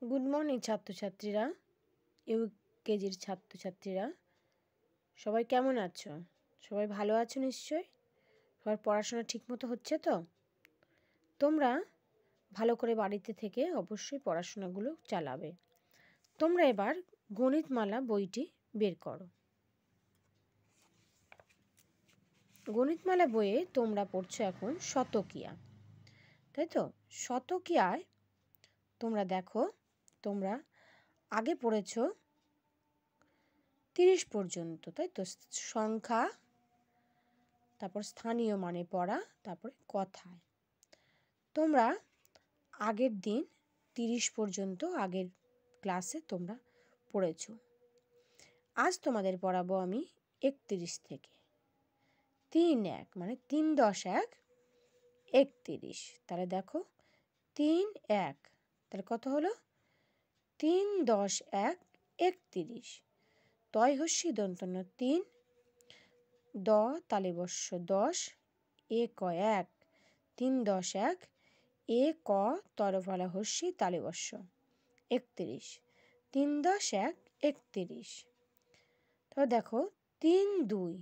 Good morning ছাত্রছাত্রীরা, ইউকেজির ছাত্রছাত্রীরা সবাই কেমন আছো? সবাই ভালো আছো নিশ্চয়ই? সবার পড়াশোনা ঠিকমতো হচ্ছে তো? তোমরা ভালো করে বাড়িতে থেকে অবশ্যই পড়াশোনাগুলো চালাবে। তোমরা এবার গণিতমালা বইটি বের করো। গণিতমালা বইয়ে তোমরা পড়ছো এখন শতকিয়া, তাই তো? শতকিয়ায় তোমরা দেখো, তোমরা আগে পড়েছো 30 পর্যন্ত, তাই তো? সংখ্যা, তারপর স্থানীয় মানে পড়া, তারপরে কথায়। তোমরা আগের দিন 30 পর্যন্ত আগের ক্লাসে তোমরা পড়েছো। আজ তোমাদের পড়াবো আমি 31 থেকে। 3-1 মানে 3-10-1 31। তাহলে দেখো 3-1, তাহলে কত হলো? 3-10-1 31। তয় হস্যি দন্ত ন 3, দ তালিবস্য 10, এ ক 1, 3-10-1, এ ক তরফলা হস্যি তালিবস্য 31। 3-10-1 31। তো দেখো 3-2,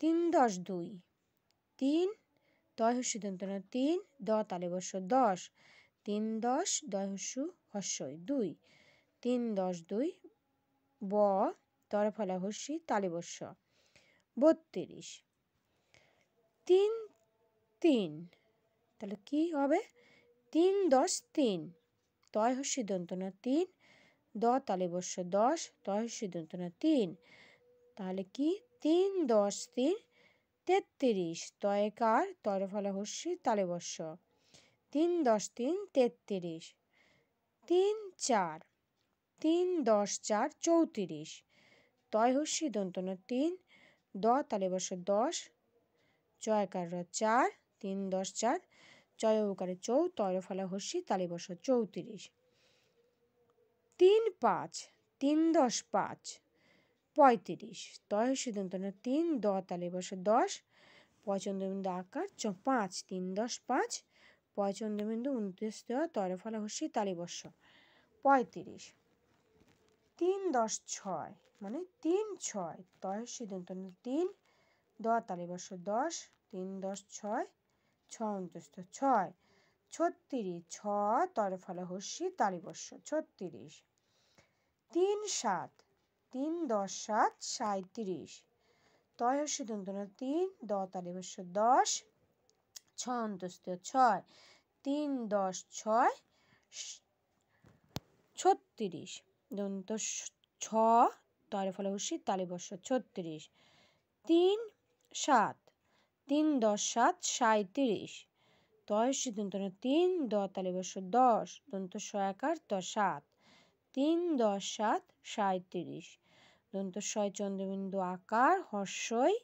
3-10-2, 3 তয় হস্যি দন্ত ন 3, দ তালিবস্য 10, 3-10 দয় হস্যু হস্যই 2, 3-10-2, ব তরফলা হস্যি তালিবস্য 32। 3-3, তাহলে কি হবে? 3-10-3, তয় হস্যি দন্ত ন 3, দ তালিবস্য 10, তয় হস্যি দন্ত ন 3, তাহলে কি? 3-10-3 33, তয়কার তরফলা হস্যি তালিবস্য 3-10-3 33। 3-4, 3-10-4 34, তয় হস্যি দন্ত ন 3, দ তালিবস্য 10, চয়কার 4, 3-10-4, চয় উকারে চৌ, তরফলা হস্যি তালিবস্য 34। 3-5, 3-10-5 35, তয় হস্যি দন্ত ন 3, দ তালিবস্য 10, পয়চন্দ্রবিন্দু আকার 5, 3-10-5, পয়চন্দ্রবিন্দু 29 দেওয়া, তরফলা হস্যি তালিবস্য 35। 3-10-6 মানে 3-6, তয় হস্যি দন্ত ন 3, দ তালিবস্য 10, 3-10-6, 6 6, 36, 6 তরফলা হস্যি তালিবস্য 36। 3-7, 3-10-7 37, তয় হস্যি দন্ত ন 3, দ তালিবস্য 10, 6 3-10-6 36, দন্ত ছ তরফলা হস্যি তালিবস্য 36। 3-7, 3-10-7 37, তয় হস্যি দন্ত ন 3, দ তালিবস্য 10, দন্ত সয়াকার ত 7, 3-10-7 37, দন্ত শয় চন্দ্রবিন্দু আকার হস্যই,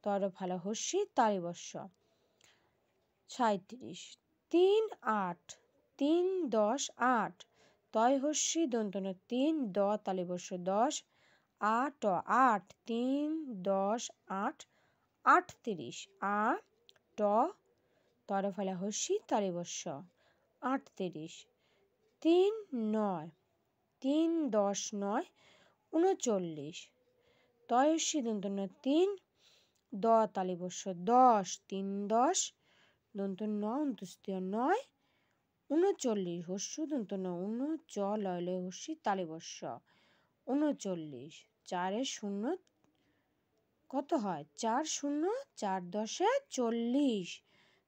তরফলা হস্যি তালিবস্য 37। 3-8, 3-10-8, তয় হস্যি দন্ত ন 3, দ তালিবস্য 10, 8 8, 3-10-8 38, আ ট তরফলা হস্যি তালিবস্য 38। 3-9, 3-10-9 39, তয় হস্যি দন্ত ন 3, দ তালিবস্য 10, 3-10, দন্ত ন অন্ত্যেষ্টিয় 9 39, হস্যু দন্ত ন চ লয় লয় হস্যি তালিবস্য 39। 4-0 কত হয়? 4-0 4-10 40,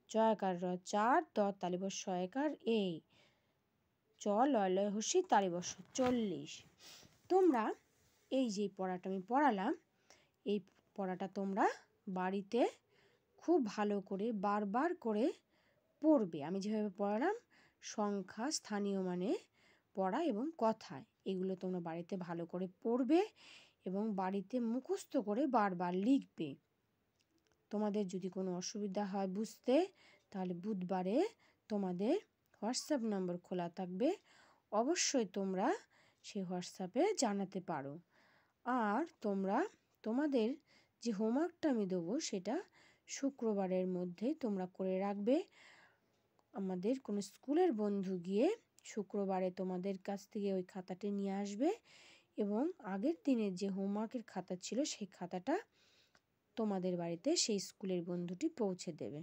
চয়কার 4, দ তালিবস্য একার এই, চ লয় লয় হস্যি তালিবস্য 40। তোমরা এই যে পড়াটা আমি পড়ালাম, এই পড়াটা তোমরা বাড়িতে খুব ভালো করে বারবার করে পড়বে। আমি যেভাবে পড়ালাম, সংখ্যা, স্থানীয় মানে পড়া এবং কথায়, এগুলো তোমরা বাড়িতে ভালো করে পড়বে এবং বাড়িতে মুখস্থ করে বারবার লিখবে। তোমাদের যদি কোনো অসুবিধা হয় বুঝতে, তাহলে বুধবারে তোমাদের হোয়াটসঅ্যাপ নম্বর খোলা থাকবে, অবশ্যই তোমরা সেই হোয়াটসঅ্যাপে জানাতে পারো। আর তোমরা তোমাদের যে হোমওয়ার্কটা আমি দেবো সেটা শুক্রবারের মধ্যে তোমরা করে রাখবে। আমাদের কোনো স্কুলের বন্ধু গিয়ে শুক্রবারে তোমাদের কাছ থেকে ওই খাতাটি নিয়ে আসবে এবং আগের দিনের যে হোমওয়ার্কের খাতা ছিল সেই খাতাটা তোমাদের বাড়িতে সেই স্কুলের বন্ধুটি পৌঁছে দেবে।